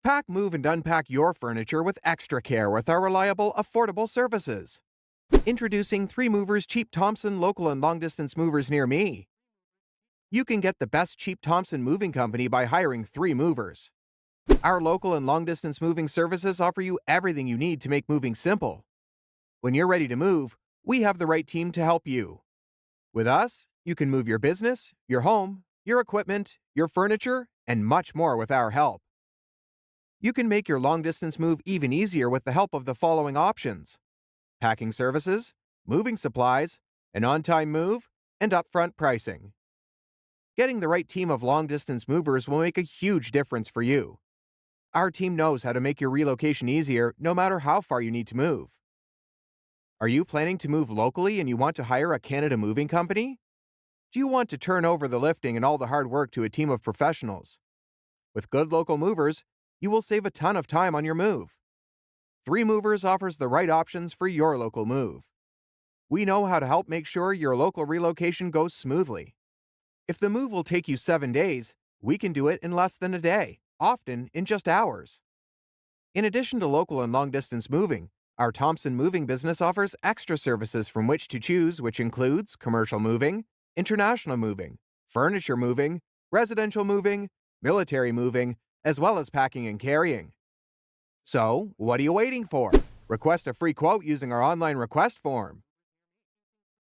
Pack, move, and unpack your furniture with extra care with our reliable, affordable services. Introducing 3 Movers Cheap Thompson local and long-distance movers near me. You can get the best cheap Thompson moving company by hiring 3 movers. Our local and long-distance moving services offer you everything you need to make moving simple. When you're ready to move, we have the right team to help you. With us, you can move your business, your home, your equipment, your furniture, and much more with our help. You can make your long-distance move even easier with the help of the following options: packing services, moving supplies, an on-time move, and upfront pricing. Getting the right team of long-distance movers will make a huge difference for you. Our team knows how to make your relocation easier no matter how far you need to move. Are you planning to move locally and you want to hire a Canada moving company? Do you want to turn over the lifting and all the hard work to a team of professionals? With good local movers, you will save a ton of time on your move. 3 Movers offers the right options for your local move. We know how to help make sure your local relocation goes smoothly. If the move will take you 7 days, we can do it in less than a day, often in just hours. In addition to local and long-distance moving, our Thompson moving business offers extra services from which to choose, which includes commercial moving, international moving, furniture moving, residential moving, military moving, as well as packing and carrying. So, what are you waiting for? Request a free quote using our online request form.